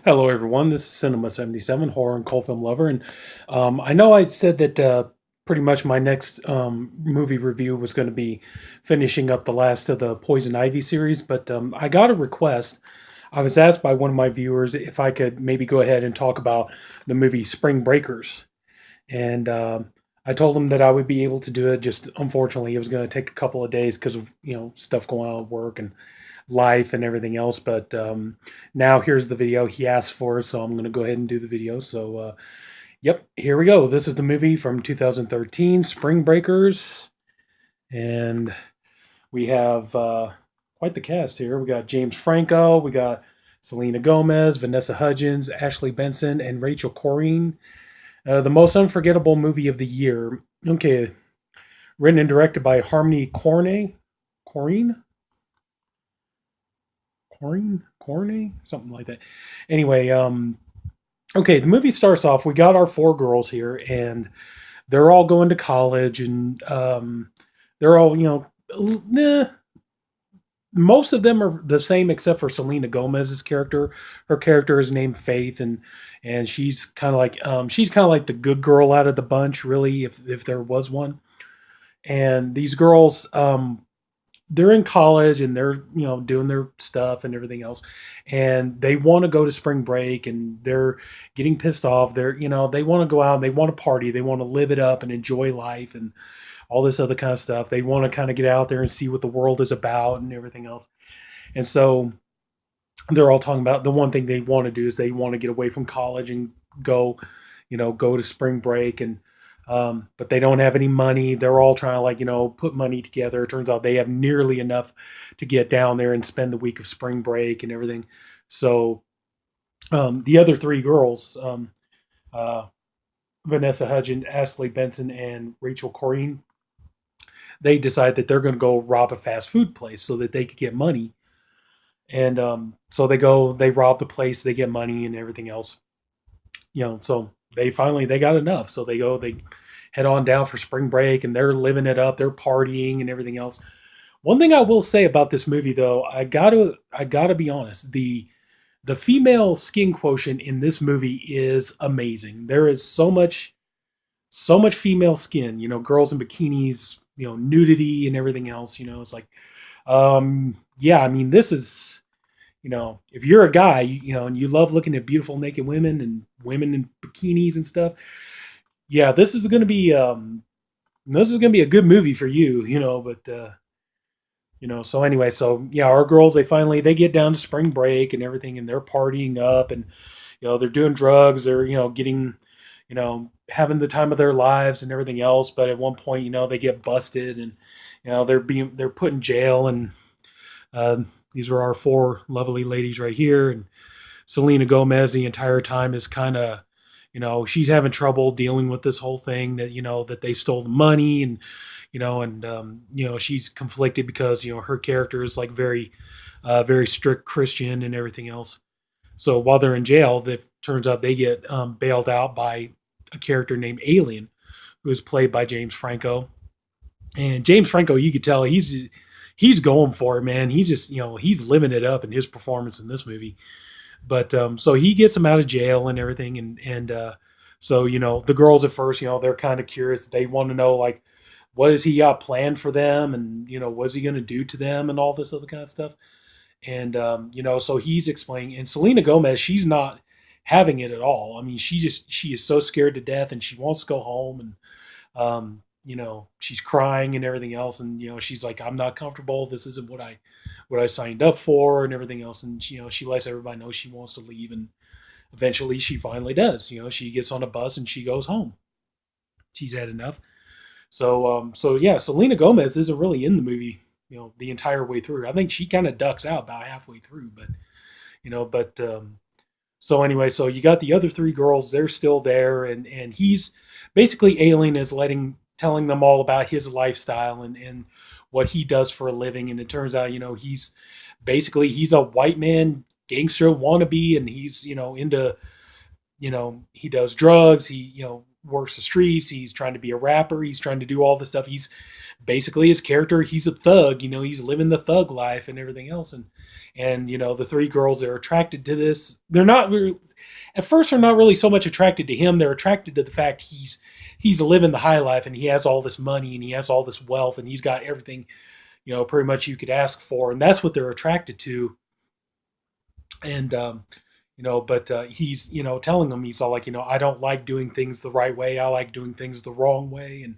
Hello, everyone. This is Sinema77, horror and cult film lover, and I know I said that pretty much my next movie review was going to be finishing up the last of the Poison Ivy series, but I got a request. I was asked by one of my viewers if I could maybe go ahead and talk about the movie Spring Breakers, and I told him that I would be able to do it. Just unfortunately, it was going to take a couple of days because of stuff going on at work and life and everything else. But now here's the video he asked for, so I'm going to go ahead and do the video. So, yep, here we go. This is the movie from 2013, Spring Breakers, and we have quite the cast here. We got James Franco, we got Selena Gomez, Vanessa Hudgens, Ashley Benson, and Rachel Korine. The most unforgettable movie of the year. Okay, written and directed by Harmony Korine, Korine, something like that. Anyway, okay, the movie starts off. We got our four girls here, and they're all going to college, and they're all nah, most of them are the same except for Selena Gomez's character. Her character is named Faith, and she's kind of like the good girl out of the bunch, really, if there was one. And these girls, they're in college and they're doing their stuff and everything else, and they want to go to spring break, and they're getting pissed off. They want to go out and they want to party, they want to live it up and enjoy life and all this other kind of stuff. They want to kind of get out there and see what the world is about and everything else. And so they're all talking about the one thing they want to do is they want to get away from college and go go to spring break. And but they don't have any money. They're all trying to put money together. It turns out they have nearly enough to get down there and spend the week of spring break and everything. So the other three girls, uh, Vanessa Hudgens, Ashley Benson, and Rachel Korine, they decide that they're going to go rob a fast food place so that they could get money. And so they go, they rob the place, they get money and everything else. So they got enough. So they head on down for spring break, and they're living it up. They're partying and everything else. One thing I will say about this movie, though, I gotta be honest. The female skin quotient in this movie is amazing. There is so much female skin. Girls in bikinis, nudity and everything else. It's like, yeah. I mean, this is if you're a guy, and you love looking at beautiful naked women and women in bikinis and stuff, yeah, this is gonna be a good movie for you, But so anyway, so yeah, our girls they get down to spring break and everything, and they're partying up, and they're doing drugs, they're getting having the time of their lives and everything else. But at one point, they get busted, and they're put in jail, and uh, these are our four lovely ladies right here. And Selena Gomez the entire time is kind of, she's having trouble dealing with this whole thing that that they stole the money, and she's conflicted because her character is like very strict Christian and everything else. So while they're in jail, it turns out they get bailed out by a character named Alien, who is played by James Franco. And James Franco, you could tell he's going for it, man. He's just he's living it up in his performance in this movie. But so he gets him out of jail and everything, and so the girls at first, they're kind of curious. They want to know like what is he got planned for them, and what's he going to do to them, and all this other kind of stuff. And so he's explaining. And Selena Gomez, she's not having it at all. I mean, she is so scared to death, and she wants to go home, and she's crying and everything else, and she's like, I'm not comfortable. This isn't what I signed up for, and everything else. And she lets everybody know she wants to leave, and eventually she finally does. She gets on a bus and she goes home. She's had enough. So yeah, Selena Gomez isn't really in the movie, the entire way through. I think she kind of ducks out about halfway through, but but so anyway, so you got the other three girls, they're still there, and he's basically Alien is telling them all about his lifestyle and what he does for a living. And it turns out, he's a white man gangster wannabe, and he's into he does drugs. He works the streets. He's trying to be a rapper. He's trying to do all this stuff. He's basically his character. He's a thug. He's living the thug life and everything else. And the three girls are attracted to this. They're not really, at first. They're not really so much attracted to him. They're attracted to the fact he's living the high life and he has all this money and he has all this wealth and he's got everything pretty much you could ask for, and that's what they're attracted to. And but he's telling them, he's all like, I don't like doing things the right way. I like doing things the wrong way. And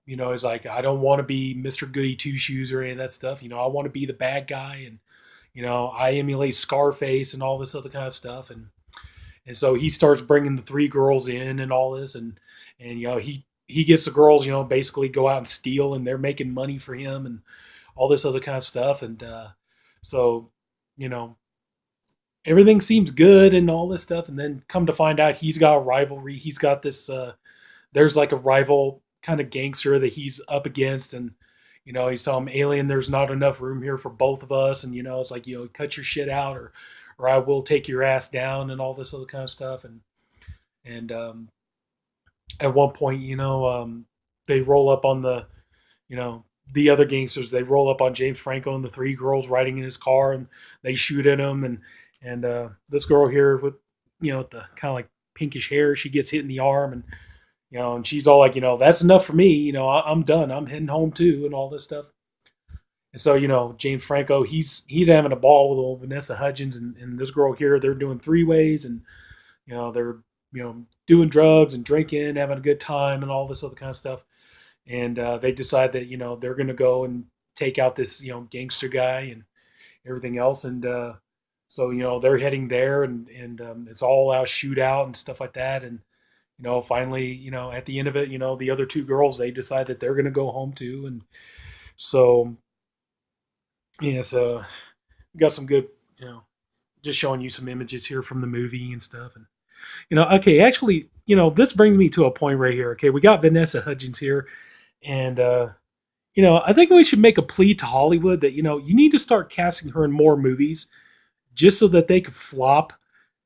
he's like, I don't want to be Mr. Goody Two Shoes or any of that stuff. I want to be the bad guy, and I emulate Scarface and all this other kind of stuff. And so he starts bringing the three girls in and all this, and he gets the girls, basically go out and steal, and they're making money for him and all this other kind of stuff. And so you know everything seems good and all this stuff, and then come to find out he's got a rivalry. He's got this. There's like a rival kind of gangster that he's up against, and he's telling him, Alien, there's not enough room here for both of us, and it's like, cut your shit out, or I will take your ass down, and all this other kind of stuff. And at one point, they roll up on the other gangsters. They roll up on James Franco and the three girls riding in his car, and they shoot at him. And this girl here with the kind of like pinkish hair, she gets hit in the arm, and she's all like, that's enough for me. I'm done. I'm heading home too, and all this stuff. And so, James Franco, he's having a ball with old Vanessa Hudgens and this girl here. They're doing three ways, and they're doing drugs and drinking, having a good time, and all this other kind of stuff. And they decide that they're going to go and take out this gangster guy and everything else. And so they're heading there, and it's all out shootout and stuff like that. And finally, at the end of it, the other two girls, they decide that they're going to go home too. And so yeah, so we got some good, just showing you some images here from the movie and stuff. And okay, actually, this brings me to a point right here. Okay, we got Vanessa Hudgens here, and I think we should make a plea to Hollywood that you need to start casting her in more movies, just so that they could flop,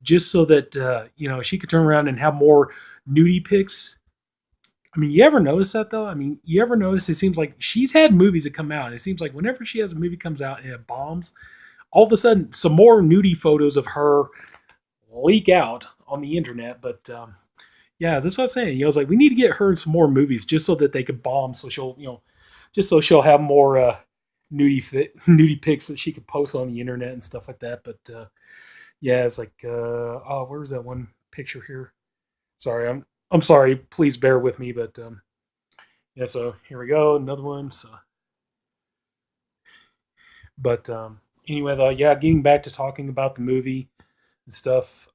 just so that she could turn around and have more nudie pics. I mean, you ever notice that though? I mean, you ever notice it seems like she's had movies that come out, and it seems like whenever she has a movie comes out and it bombs, all of a sudden some more nudie photos of her leak out on the internet. But yeah, that's what I'm saying. It's like we need to get her in some more movies just so that they could bomb, so she'll just so she'll have more nudie pics that she could post on the internet and stuff like that. But yeah, it's like oh, where's that one picture here? Sorry, I'm sorry. Please bear with me, but yeah. So here we go, another one. So, but anyway, though, yeah. Getting back to talking about the movie and stuff.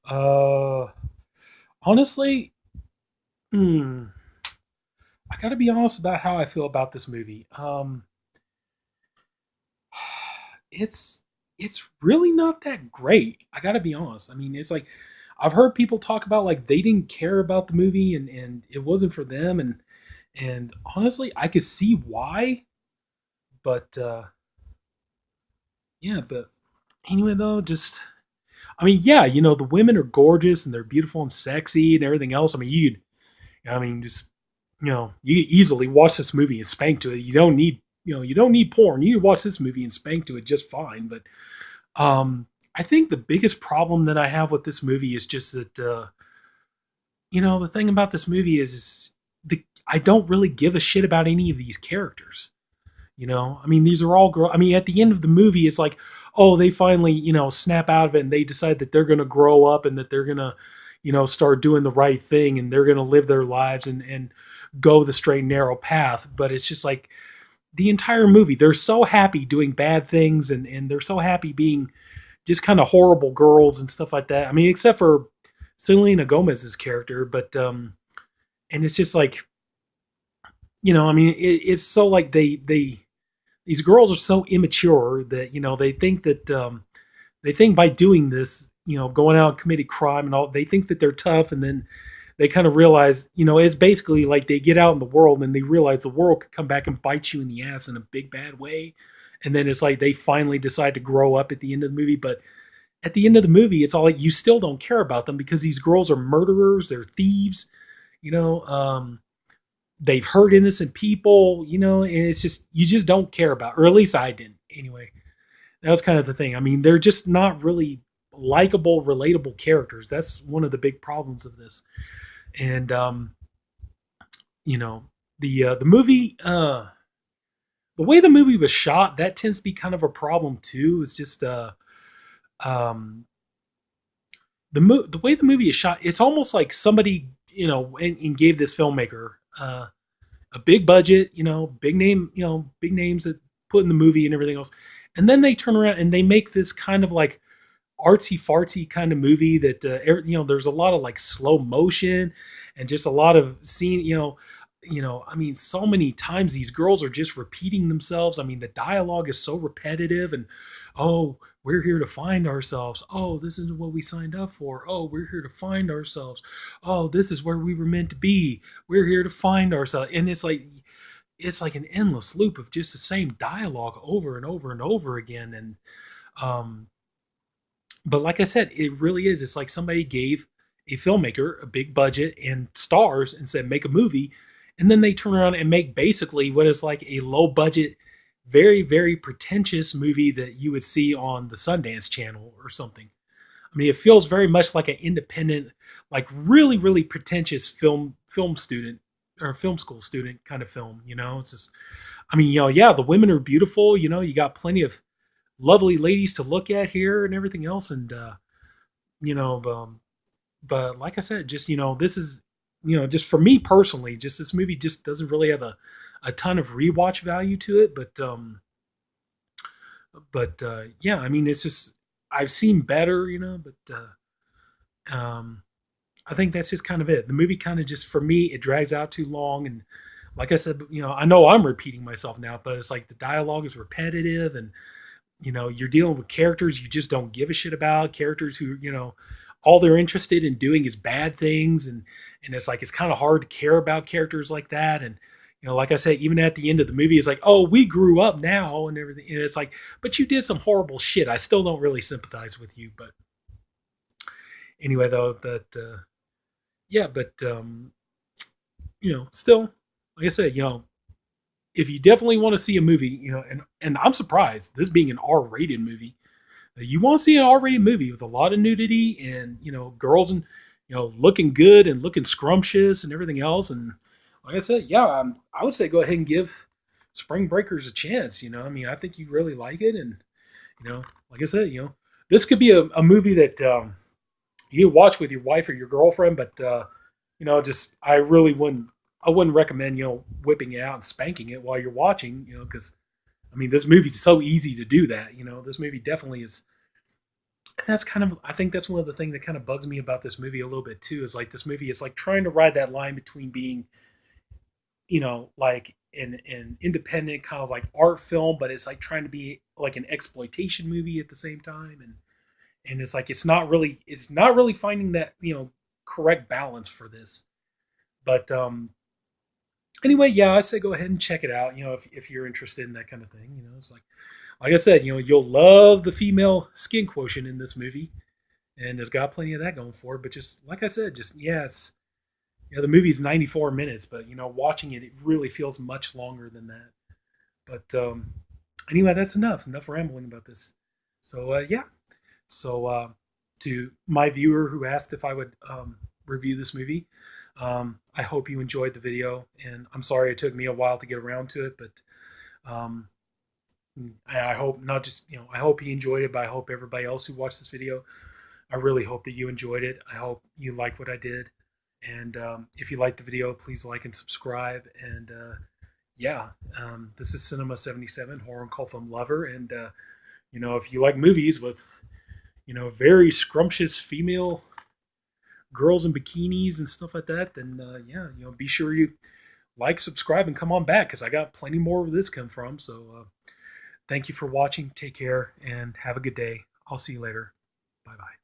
Honestly, I got to be honest about how I feel about this movie. It's really not that great. I got to be honest. I mean, it's like I've heard people talk about like they didn't care about the movie and it wasn't for them, and honestly, I could see why. But yeah, but anyway, though, just I mean, yeah, the women are gorgeous and they're beautiful and sexy and everything else. I mean, just you could easily watch this movie and spank to it. You don't need you don't need porn. You can watch this movie and spank to it just fine. But I think the biggest problem that I have with this movie is just that the thing about this movie is I don't really give a shit about any of these characters. I mean, these are all girls. I mean, at the end of the movie, it's like, oh, they finally, snap out of it and they decide that they're going to grow up and that they're going to, start doing the right thing and they're going to live their lives and go the straight and narrow path. But it's just like the entire movie, they're so happy doing bad things and they're so happy being just kind of horrible girls and stuff like that. I mean, except for Selena Gomez's character, but, and it's just like, I mean, it's so like these girls are so immature that they think by doing this, going out and committing crime and all, they think that they're tough, and then they kind of realize, it's basically like they get out in the world and they realize the world could come back and bite you in the ass in a big bad way, and then it's like they finally decide to grow up at the end of the movie. But at the end of the movie, it's all like you still don't care about them because these girls are murderers, they're thieves, You know, they've hurt innocent people. You know, and it's just you just don't care about, or at least I didn't. Anyway, that was kind of the thing. I mean, they're just not really likable, relatable characters. That's one of the big problems of this. And you know, the movie, the way the movie was shot, that tends to be kind of a problem too. It's just um, the way the movie is shot. It's almost like somebody and gave this filmmaker a big budget, big name, big names that put in the movie and everything else, and then they turn around and they make this kind of like artsy fartsy kind of movie that there's a lot of like slow motion and just a lot of scene, I mean, so many times these girls are just repeating themselves. I mean, the dialogue is so repetitive and, oh, we're here to find ourselves. Oh, this is what we signed up for. Oh, we're here to find ourselves. Oh, this is where we were meant to be. We're here to find ourselves. And it's like an endless loop of just the same dialogue over and over and over again. And um but like I said, it really is. It's like somebody gave a filmmaker a big budget and stars and said, make a movie. And then they turn around and make basically what is like a low budget, very, very pretentious movie that you would see on the Sundance Channel or something. I mean, it feels very much like an independent, like really, really pretentious film student or film school student kind of film. It's just, I mean, yeah, the women are beautiful. You got plenty of lovely ladies to look at here and everything else. And, you know, but like I said, just, this is, just for me personally, just this movie just doesn't really have a ton of rewatch value to it. But yeah, I mean, it's just, I've seen better, but I think that's just kind of it. The movie kind of just, for me, it drags out too long. And like I said, I know I'm repeating myself now, but it's like the dialogue is repetitive and, you're dealing with characters you just don't give a shit about, characters who, all they're interested in doing is bad things. And it's like, it's kind of hard to care about characters like that. And, like I said, even at the end of the movie, it's like, oh, we grew up now and everything. And it's like, but you did some horrible shit. I still don't really sympathize with you. But anyway, though, yeah, but, still, like I said, if you definitely want to see a movie, and I'm surprised this being an R-rated movie, you want to see an R-rated movie with a lot of nudity and girls and looking good and looking scrumptious and everything else. And like I said, yeah, I would say go ahead and give Spring Breakers a chance. I mean, I think you really like it, and like I said, this could be a movie that you can watch with your wife or your girlfriend, but just I wouldn't recommend whipping it out and spanking it while you're watching, because I mean this movie's so easy to do that. This movie definitely is. And that's kind of, I think that's one of the things that kind of bugs me about this movie a little bit too, is like this movie is like trying to ride that line between being, like an independent kind of like art film, but it's like trying to be like an exploitation movie at the same time. And it's like it's not really finding that, correct balance for this. But anyway, yeah, I say go ahead and check it out. If you're interested in that kind of thing, it's like I said, you'll love the female skin quotient in this movie, and it's got plenty of that going for it. But just like I said, just yes, the movie's 94 minutes, but watching it, it really feels much longer than that. But anyway, that's enough rambling about this. So yeah, so to my viewer who asked if I would review this movie, I hope you enjoyed the video, and I'm sorry it took me a while to get around to it, but um, I hope not just, I hope he enjoyed it, but I hope everybody else who watched this video, I really hope that you enjoyed it. I hope you like what I did. And if you liked the video, please like and subscribe. And yeah, this is Sinema77, horror and cult film lover. And, if you like movies with, very scrumptious female girls in bikinis and stuff like that, then yeah, be sure you like, subscribe, and come on back because I got plenty more where this come from. So thank you for watching. Take care and have a good day. I'll see you later. Bye bye.